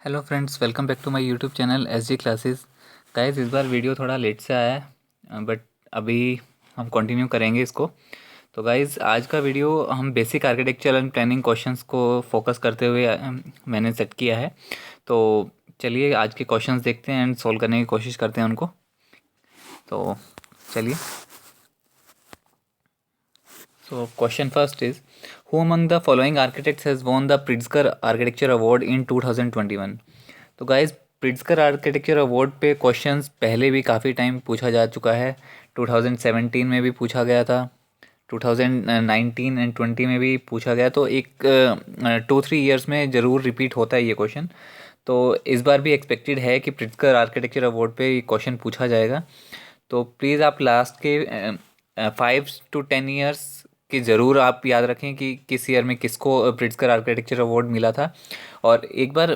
Hello friends, welcome back to my YouTube channel S G classes. Guys, इस बार video थोड़ा late से आया है, बट अभी हम कंटिन्यू करेंगे इसको। तो गाइस, आज का वीडियो हम basic architecture and planning questions को फोकस करते हुए मैंने सेट किया है। तो चलिए आज के क्वेश्चंस देखते हैं एंड सॉल्व करने की कोशिश करते हैं उनको। तो चलिए। So question first is, who among the following architects has won the Pritzker Architecture Award in 2021? तो गाइज, प्रिट्जकर आर्किटेक्चर अवार्ड पे क्वेश्चंस पहले भी काफ़ी टाइम पूछा जा चुका है। 2017 में भी पूछा गया था, 2019 एंड 20 में भी पूछा गया। तो एक 2-3 ईयर्स में ज़रूर रिपीट होता है ये क्वेश्चन। तो इस बार भी एक्सपेक्टेड है कि प्रिट्जकर आर्किटेक्चर अवार्ड पे ये क्वेश्चन पूछा जाएगा। तो प्लीज़ आप लास्ट के 5 to 10 ईयर्स की ज़रूर आप याद रखें कि किस ईयर में किसको प्रिट्जकर आर्किटेक्चर अवार्ड मिला था। और एक बार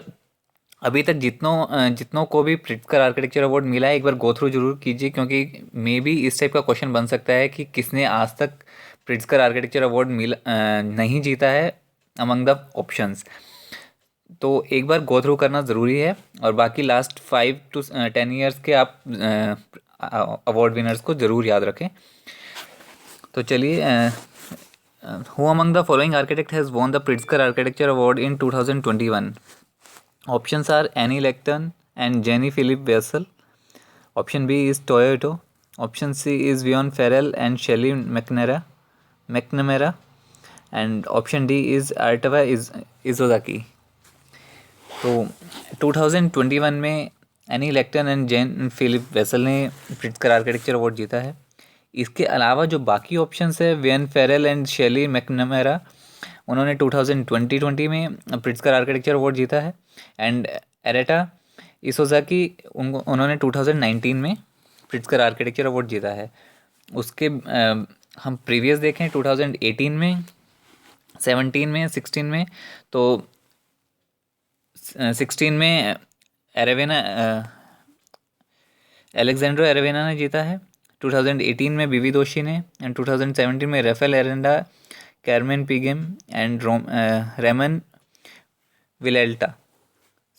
अभी तक जितनों को भी प्रिट्जकर आर्किटेक्चर अवार्ड मिला है, एक बार गो थ्रू जरूर कीजिए, क्योंकि मे बी इस टाइप का क्वेश्चन बन सकता है कि किसने आज तक प्रिट्जकर आर्किटेक्चर अवार्ड नहीं जीता है अमंग द ऑप्शंस। तो एक बार गो थ्रू करना ज़रूरी है, और बाकी लास्ट 5 to 10 ईयर्स के आप अवार्ड विनर्स को ज़रूर याद रखें। तो चलिए, who among the following architect has won the Pritzker architecture award in 2021? Options are Annie Lecton and Jenny Philip Wessel. Option B is Toyota. Option C is Vion Farrell and Shelley McNamara. And option D is Artava Izozaki. तो 2021 में Anne Lacaton and Jean Philippe Vassal ने Pritzker architecture award जीता है। इसके अलावा जो बाकी options है, Yvonne Farrell and Shelley McNamara, उन्होंने 2020 में प्रिट्जकर आर्किटेक्चर अवार्ड जीता है। एंड एरेटा इसोजाकी, उन्होंने 2019 में प्रिट्जकर आर्किटेक्चर अवार्ड जीता है। उसके हम प्रीवियस देखें 2018 में, 17 में, 16 में। तो 16 में एलेक्जेंड्रो एरेवेना ने जीता है, 2018 में बीवी दोशी ने, एंड 2017 में Rafael Aranda, Carme Pigem and Ramon Vilalta.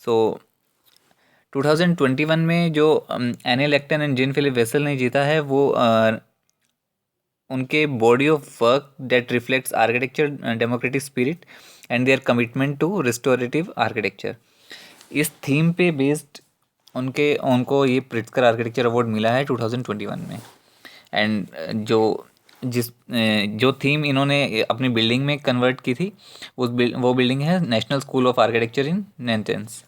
So 2021 में जो Anne Lacaton and Jean Philippe Vassal ने जीता है, वो उनके body of work that reflects architecture democratic spirit and their commitment to restorative architecture, इस थीम पे बेस्ड उनको ये प्रिट्जकर आर्किटेक्चर अवार्ड मिला है 2021 में। एंड जो थीम इन्होंने अपनी बिल्डिंग में कन्वर्ट की थी, वो बिल्डिंग है national school of architecture in Nantes.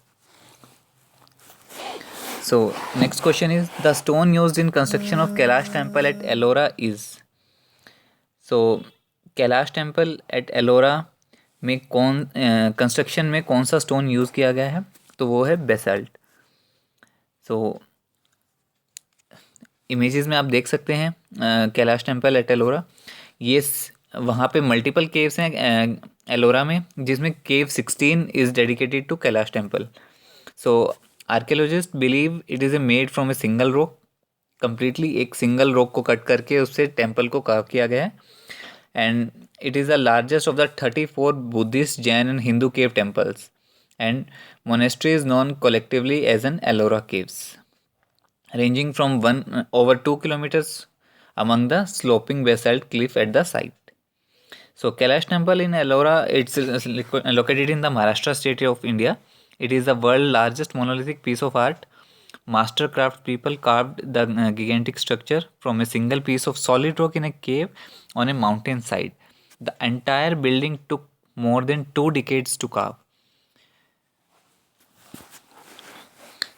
So next question is, the stone used in construction of Kailash temple at Ellora is? So Kailash temple at Ellora में कंस्ट्रक्शन में कौन सा स्टोन यूज़ किया गया है? तो वो है बेसाल्ट। सो इमेजेस में आप देख सकते हैं कैलाश टेम्पल एट एलोरा। ये वहाँ पे मल्टीपल केव्स हैं एलोरा में, जिसमें cave 16 is dedicated to Kailash temple. So archaeologist believe it is a made from a single rock. Completely एक सिंगल रॉक को कट करके उससे टेम्पल को कार्व किया गया है। And it is the largest of the 34 Buddhist, Jain and Hindu cave temples, and monastery is known collectively as an Ellora caves, ranging from 1/2 kilometers among the sloping basalt cliff at the site. So Kailash temple in Ellora, it's located in the Maharashtra state of India. It is the world's largest monolithic piece of art. Master craft people carved the gigantic structure from a single piece of solid rock in a cave on a mountain side. The entire building took more than 2 decades to carve.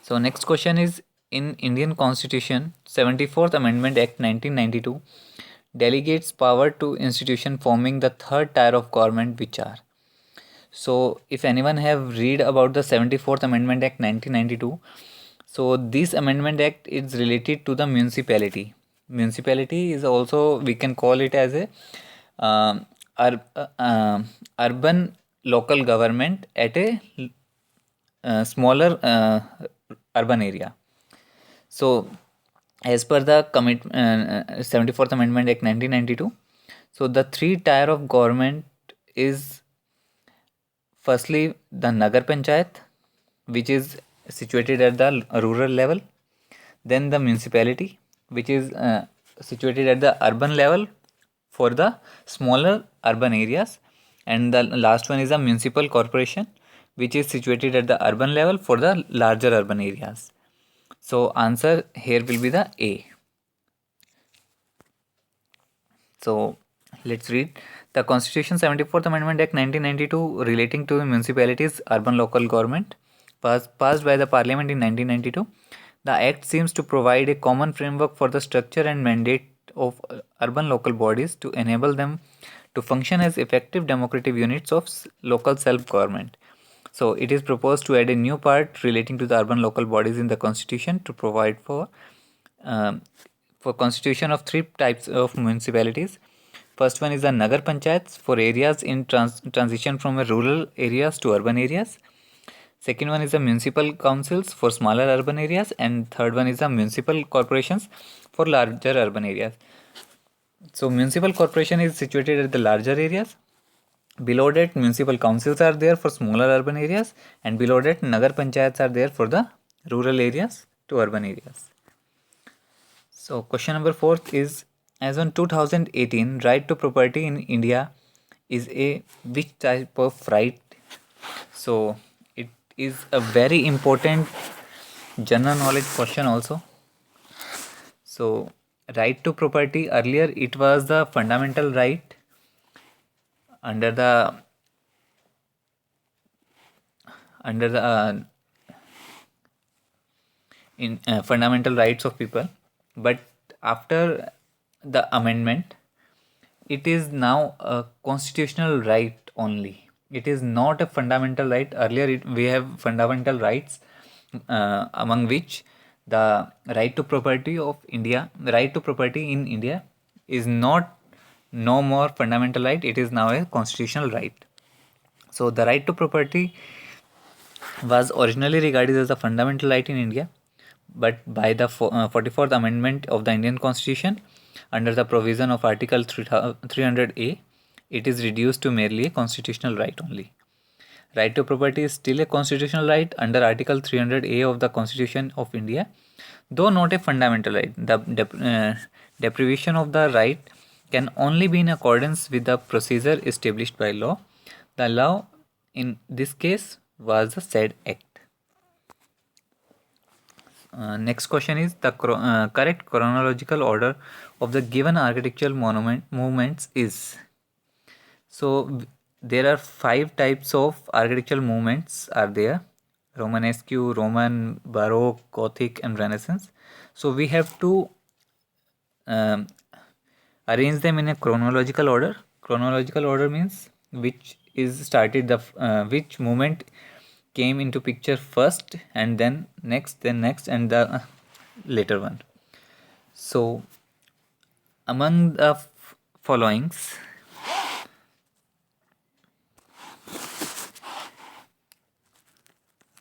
So next question is, in Indian Constitution, 74th Amendment Act 1992 delegates power to institution forming the third tier of government, which are? So if anyone have read about the 74th Amendment Act 1992, so this amendment act is related to the municipality. Municipality is also, we can call it as a urban local government at a smaller urban area. So as per the 74th Amendment Act 1992, so the 3 tier of government is, firstly, the Nagar Panchayat, which is situated at the rural level. Then the municipality, which is situated at the urban level for the smaller urban areas. And the last one is a municipal corporation, which is situated at the urban level for the larger urban areas. So answer here will be the A. So let's read. The Constitution 74th Amendment Act 1992 relating to municipalities, urban local government was passed by the Parliament in 1992. The Act seems to provide a common framework for the structure and mandate of urban local bodies to enable them to function as effective democratic units of local self-government. So it is proposed to add a new part relating to the urban local bodies in the Constitution to provide um, for constitution of three types of municipalities. First one is the Nagar Panchayats for areas in transition from rural areas to urban areas. Second one is the municipal councils for smaller urban areas, and third one is the municipal corporations for larger urban areas. So municipal corporation is situated at the larger areas. Below that, municipal councils are there for smaller urban areas, and below that, Nagar Panchayats are there for the rural areas to urban areas. So question number 4 is, as on 2018, right to property in India is a which type of right? So it is a very important general knowledge question also. So right to property, earlier it was the fundamental right under the fundamental rights of people, but after the amendment it is now a constitutional right only. It is not a fundamental right. Earlier we have fundamental rights, among which the right to property of India, the right to property in India is not no more fundamental right. It is now a constitutional right. So the right to property was originally regarded as a fundamental right in India, but by the 44th Amendment of the Indian Constitution, under the provision of Article 300A, it is reduced to merely a constitutional right only. Right to property is still a constitutional right under Article 300A of the Constitution of India, though not a fundamental right. The deprivation of the right can only be in accordance with the procedure established by law. The law in this case was the said act. Next question is, the correct chronological order of the given architectural movements is. So there are 5 types of architectural movements are there: Romanesque, Roman, Baroque, Gothic, and Renaissance. So we have to um, arrange them in a chronological order. Chronological order means which is started the which movement came into picture first, and then next, and the later one. So among the followings,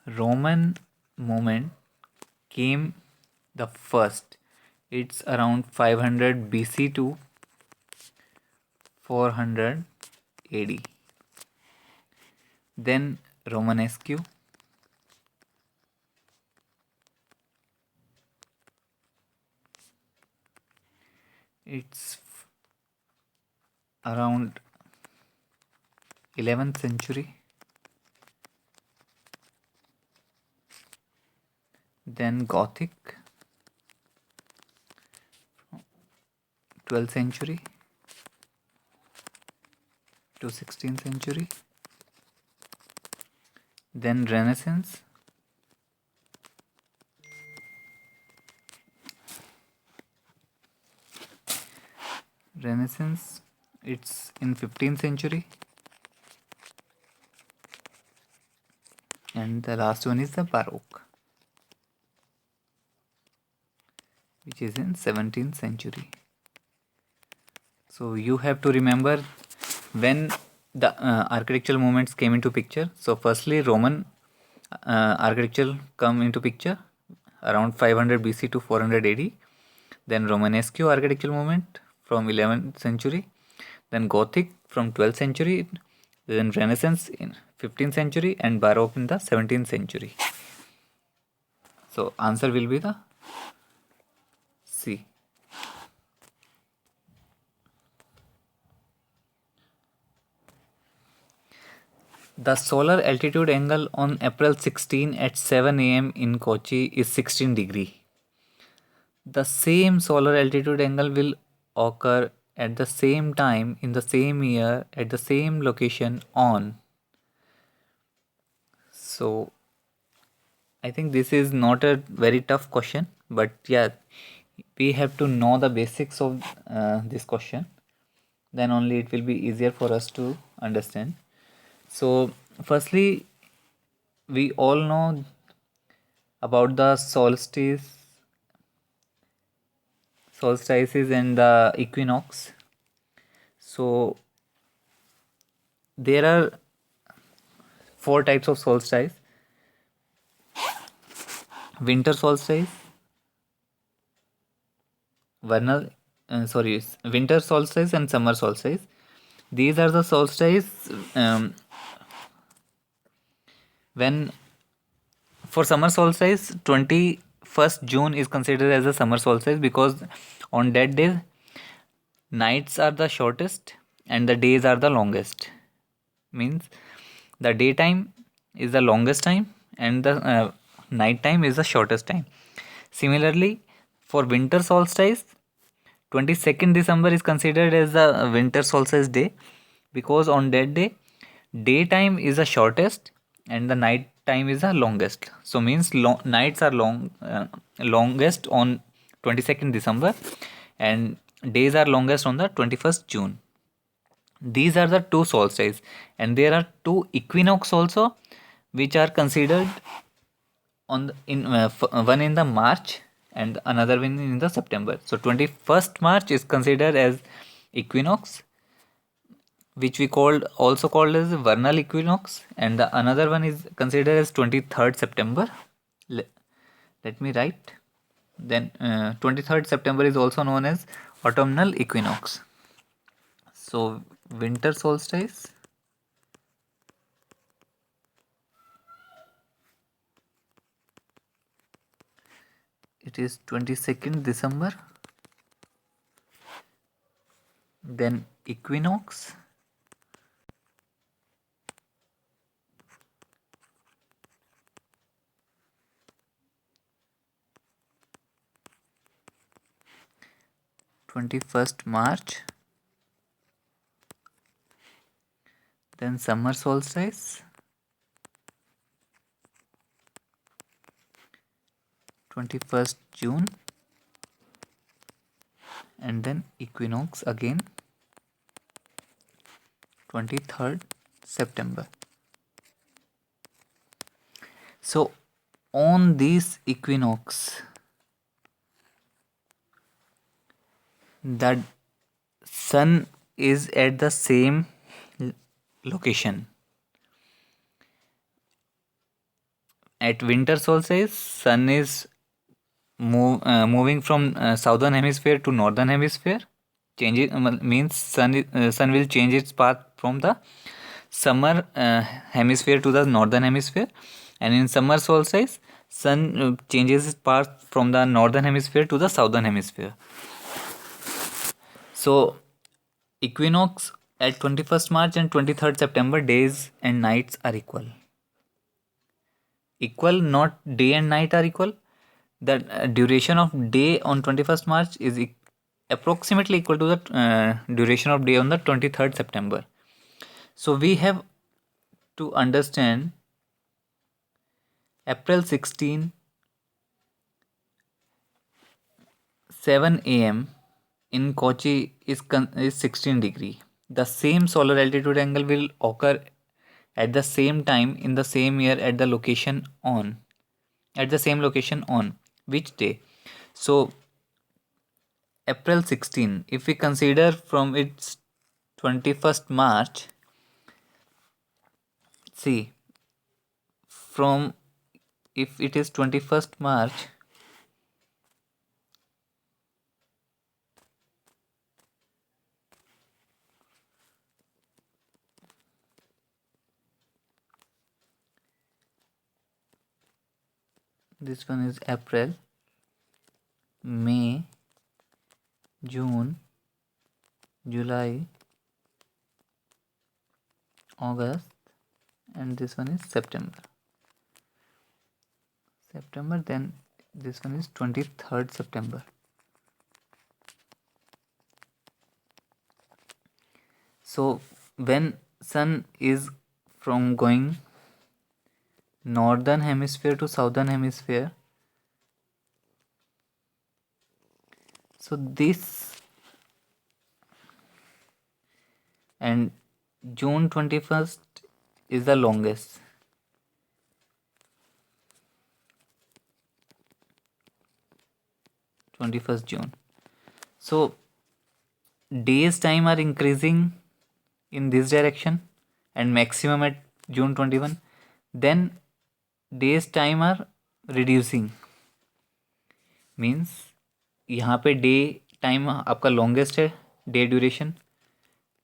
Roman movement came the first. It's around 500 BC to 400 AD. Then Romanesque, it's around 11th century. Then Gothic, 12th century to 16th century. Then Renaissance, it's in 15th century, and the last one is the Baroque, which is in 17th century. So you have to remember when the architectural movements came into picture. So firstly, Roman architecture come into picture around 500 BC to 400 AD. Then Romanesque architectural movement from 11th century. Then Gothic from 12th century. Then Renaissance in 15th century, and Baroque in the 17th century. So answer will be the C. The solar altitude angle on April 16 at 7 a.m. in Kochi is 16 degree. The same solar altitude angle will occur at the same time in the same year at the same location on. So I think this is not a very tough question, but yeah, we have to know the basics of this question. Then only it will be easier for us to understand. So firstly, we all know about the solstices and the equinox. So there are four types of solstice: winter solstice, vernal, winter solstice and summer solstice. These are the solstices when for summer solstice 21st June is considered as a summer solstice because on that day nights are the shortest and the days are the longest. Means the daytime is the longest time and the night time is the shortest time. Similarly, for winter solstice 22nd December is considered as the winter solstice day because on that day daytime is the shortest and the night time is the longest. So means nights are longest on 22nd December and days are longest on the 21st June. These are the two solstices, and there are two equinox also, which are considered on one in the March and another one in the September. So 21st March is considered as equinox, which we called as vernal equinox, and the another one is considered as 23rd September. Let me write. Then 23rd September is also known as autumnal equinox. So winter solstice, it is 22nd December. Then equinox, March 21st. Then summer solstice, 21st June. And then equinox again, 23rd September. So on this equinox, the sun is at the same location. At winter solstice, sun is moving from southern hemisphere to northern hemisphere. Changing means sun will change its path from the summer hemisphere to the northern hemisphere, and in summer solstice sun changes its path from the northern hemisphere to the southern hemisphere. So equinox at 21st March and 23rd September, days and nights are equal, not day and night are equal. The duration of day on 21st March is approximately equal to the duration of day on the 23rd September. So we have to understand April 16, 7 a.m. in Kochi is 16 degree. The same solar altitude angle will occur at the same time in the same year at the same location on which day? So April 16, if we consider from its 21st March, see, from if it is 21st March, this one is April, May, June, July, August, and this one is September. Then this one is 23rd September. So when sun is from going northern hemisphere to southern hemisphere, so this, and June 21st is the longest. June 21st. So days time are increasing in this direction and maximum at June 21. Then days time are reducing, means यहाँ पे day time आपका longest है, day duration.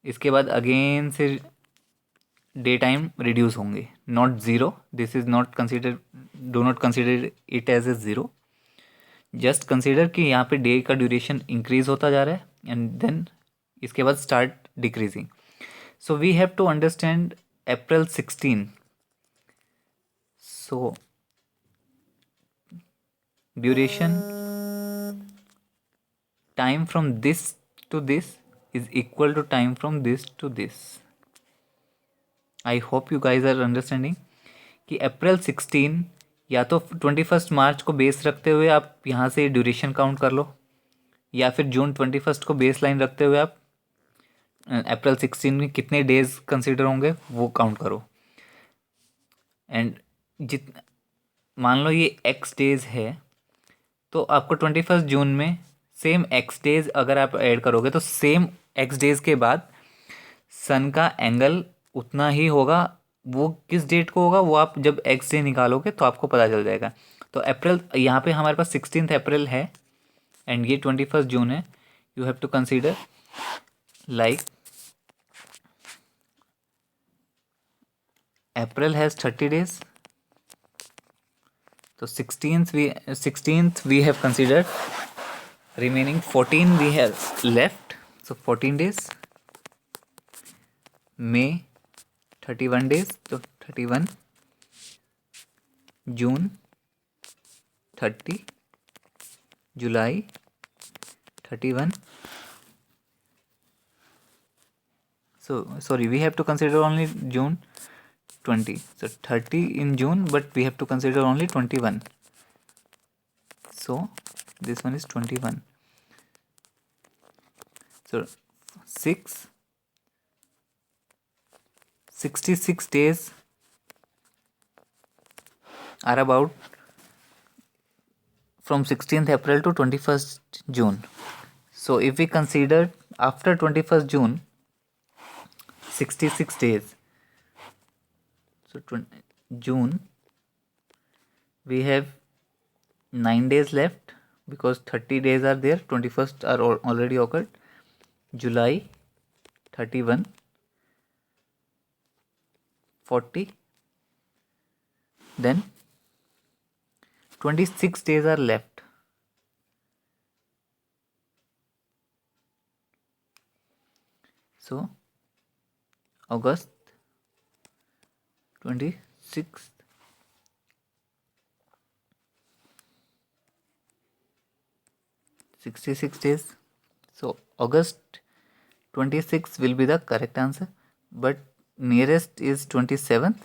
इसके बाद again से day time reduce होंगे, not zero. This is not consider, do not consider it as a zero. Just consider कि यहाँ पे डे का ड्यूरेशन इंक्रीज होता जा रहा है एंड देन इसके बाद start decreasing. So we have to understand April 16. So duration time from this to this is equal to time from this to this. I hope you guys are understanding कि April 16 या तो 21 मार्च को base रखते हुए आप यहाँ से duration count कर लो, या फिर जून 21 को बेस लाइन रखते हुए आप April 16 में कितने डेज कंसिडर होंगे वो काउंट करो. एंड मान लो ये x डेज है, तो आपको 21 जून में सेम x डेज अगर आप ऐड करोगे तो सेम x डेज के बाद सन का एंगल उतना ही होगा. वो किस डेट को होगा वो आप जब x डे निकालोगे तो आपको पता चल जाएगा. तो अप्रैल यहाँ पे हमारे पास 16 अप्रैल है एंड ये 21 जून है. You have to consider like April has 30 days. So 16th we have considered. Remaining 14 we have left. So 14 days. May 31 days. So 31. June 30. July 31. So sorry, we have to consider only June 20. So 30 in June, but we have to consider only 21. So this one is 21. So 66 days are about from 16th April to 21st June. So if we consider after 21st June 66 days, so June we have 9 days left because 30 days are there, 21st are already occurred. July 31, 40, then 26 days are left. So August 26th, (66 days). So August 26th will be the correct answer, but nearest is 27th.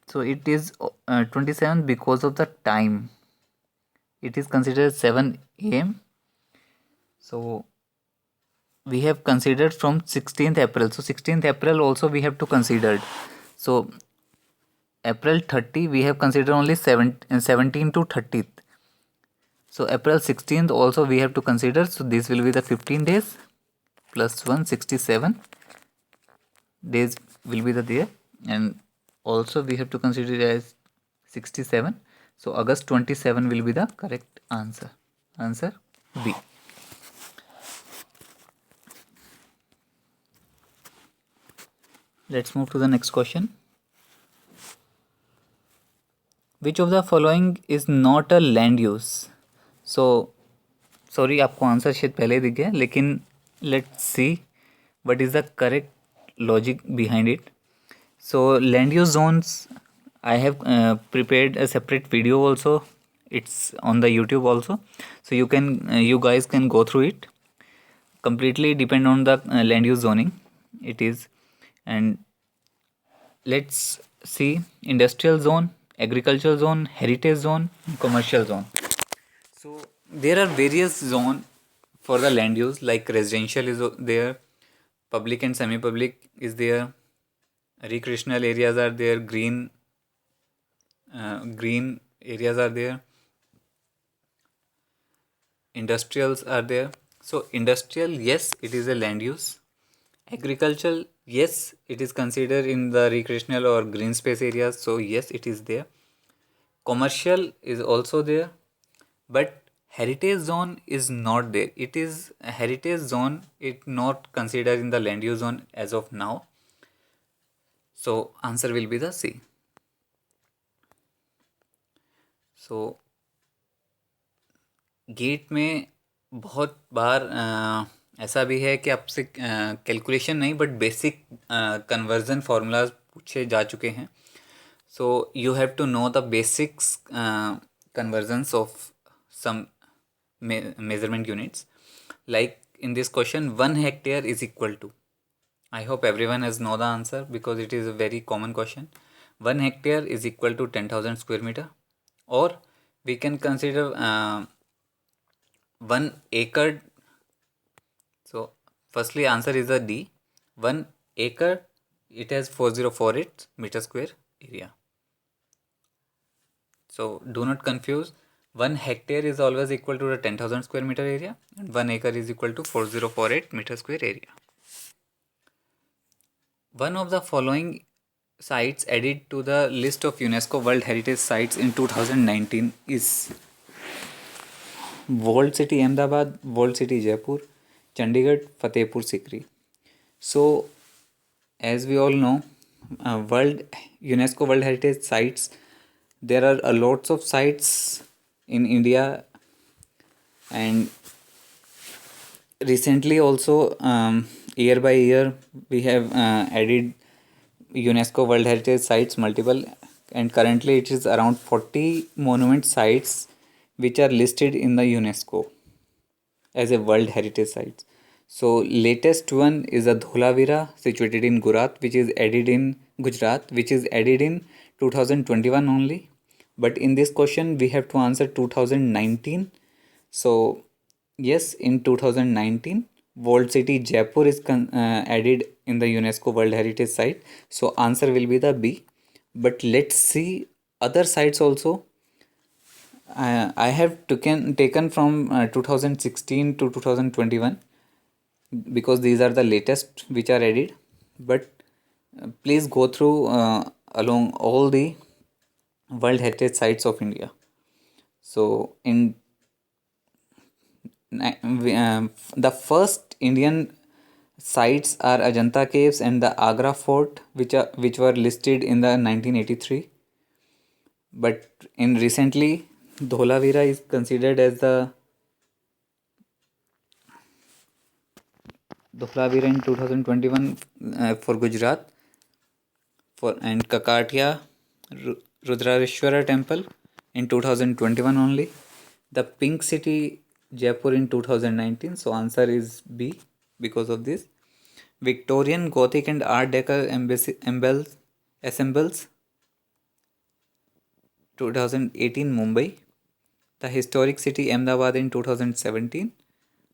So it is 27th because of the time. It is considered 7 a.m. So we have considered from 16th April. So 16th April also we have to consider. So April 30 we have considered only 17 to 30th. So April 16th also we have to consider. So this will be the 15 days plus 167 days will be the there, and also we have to consider it as 67. So August 27 will be the correct answer. Answer B. Let's move to the next question. Which of the following is not a land use? So sorry, आपको answer शायद पहले ही दिख गया, लेकिन let's see what is the correct logic behind it. So land use zones, I have prepared a separate video also. It's on the YouTube also, so you guys can go through it. Completely depend on the land use zoning it is. And let's see: industrial zone, agricultural zone, heritage zone, commercial zone. So there are various zone for the land use, like residential is there, public and semi-public is there, recreational areas are there, green areas are there, industrials are there. So industrial, yes, it is a land use. Agricultural, yes, it is considered in the recreational or green space areas, so yes, it is there. Commercial is also there, but heritage zone is not there. It is a heritage zone, it not considered in the land use zone as of now. So answer will be the C. So GATE में बहुत बार ऐसा भी है कि आपसे calculation नहीं but basic conversion formulas पूछे जा चुके हैं. So you have to know the basics conversions of some measurement units. Like in this question, 1 hectare is equal to, I hope everyone has know the answer because it is a very common question. 1 hectare is equal to 10,000 square meter, or we can consider 1 acre. So firstly answer is a D. 1 acre, it has 4048 meter square area. So do not confuse. 1 hectare is always equal to the 10,000 square meter area, and 1 acre is equal to 4048 meter square area. One of the following sites added to the list of UNESCO World Heritage Sites in 2019 is Walled City Ahmedabad, Walled City Jaipur, Chandigarh, Fatehpur Sikri. So as we all know, UNESCO World Heritage Sites, there are a lots of sites in India, and recently also year by year we have added UNESCO World Heritage Sites multiple, and currently it is around 40 monument sites which are listed in the UNESCO as a World Heritage Sites. So latest one is a Dholavira situated in Gujarat, which is added in 2021 only. But in this question we have to answer 2019. So yes, in 2019 Walled City Jaipur is added in the UNESCO World Heritage Site. So answer will be the B. But let's see other sites also. I have taken from 2016 to 2021 because these are the latest which are added. But please go through along all the World Heritage Sites of India. So in the first Indian sites are Ajanta Caves and the Agra Fort, which were listed in the 1983. But in recently, Dholavira is considered as the Dholavira in 2021 for Gujarat, and Kakatiya Rudrareshwara Temple in 2021 only. The Pink City Jaipur in 2019. So answer is B because of this. Victorian, Gothic and Art Deco assembles 2018 Mumbai. The Historic City Ahmedabad in 2017.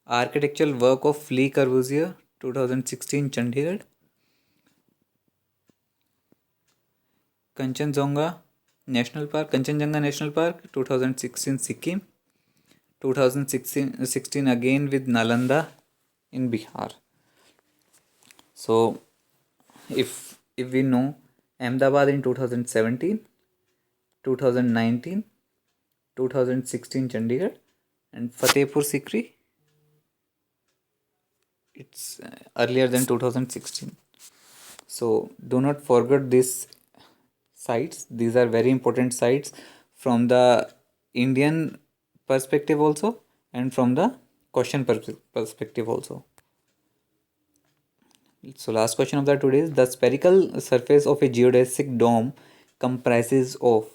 Architectural work of Le Corbusier 2016 Chandigarh. Kanchenjunga National Park 2016 Sikkim. 2016 again with Nalanda in Bihar. So if we know Ahmedabad in 2017, 2019, 2016 Chandigarh, and Fatehpur Sikri, it's earlier than 2016. So do not forget these sites. These are very important sites from the Indian perspective also and from the question perspective also. So last question of the today is, the spherical surface of a geodesic dome comprises of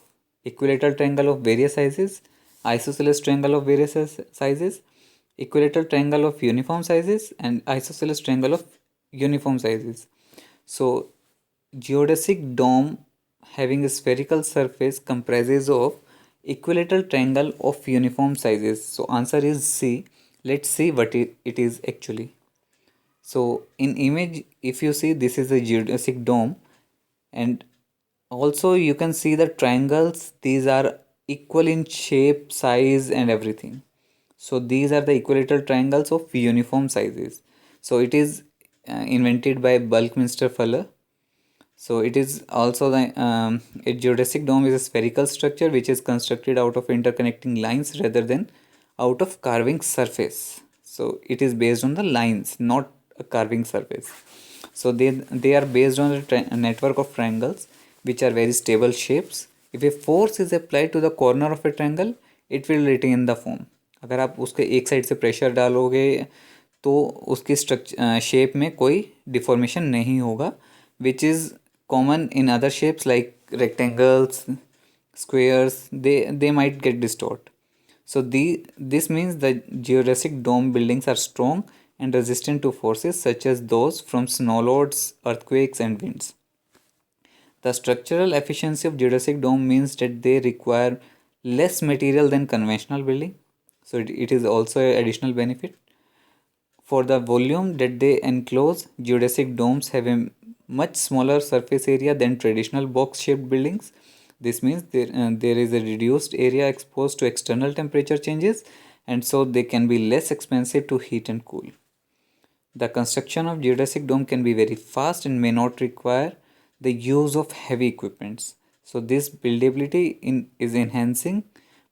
equilateral triangle of various sizes, isosceles triangle of various sizes, equilateral triangle of uniform sizes, and isosceles triangle of uniform sizes. So geodesic dome having a spherical surface comprises of equilateral triangle of uniform sizes. So answer is C. Let's see what it is actually. So in image, if you see, this is a geodesic dome, and also you can see the triangles. These are equal in shape, size, and everything. So these are the equilateral triangles of uniform sizes. So it is invented by Buckminster Fuller. So it is also the a geodesic dome is a spherical structure which is constructed out of interconnecting lines rather than out of carving surface. So it is based on the lines, not a carving surface. So they are based on a network of triangles which are very stable shapes. If a force is applied to the corner of a triangle, it will retain the form. अगर आप उसके एक side से pressure डालोगे तो उसकी structure shape में कोई डिफॉर्मेशन नहीं होगा, which is common in other shapes like rectangles, squares. They might get distort. So this means the geodesic dome buildings are strong and resistant to forces such as those from snow loads, earthquakes, and winds. The structural efficiency of geodesic dome means that they require less material than conventional building. So it is also an additional benefit. For the volume that they enclose, geodesic domes have a much smaller surface area than traditional box-shaped buildings. This means there is a reduced area exposed to external temperature changes, and so they can be less expensive to heat and cool. The construction of geodesic dome can be very fast and may not require the use of heavy equipments. So this buildability is enhancing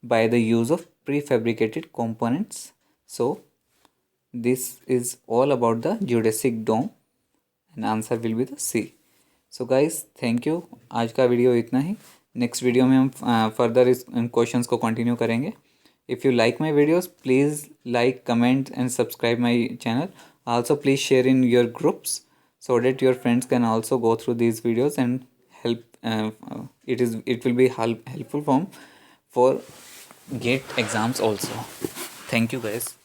by the use of prefabricated components. So this is all about the geodesic dome and answer will be the C. So guys, thank you. आज का video इतना ही. Next video में हम further इस questions को continue करेंगे. If you like my videos, please like, comment, and subscribe my channel. Also, please share in your groups so that your friends can also go through these videos and help. It will be helpful for GATE exams also. Thank you, guys.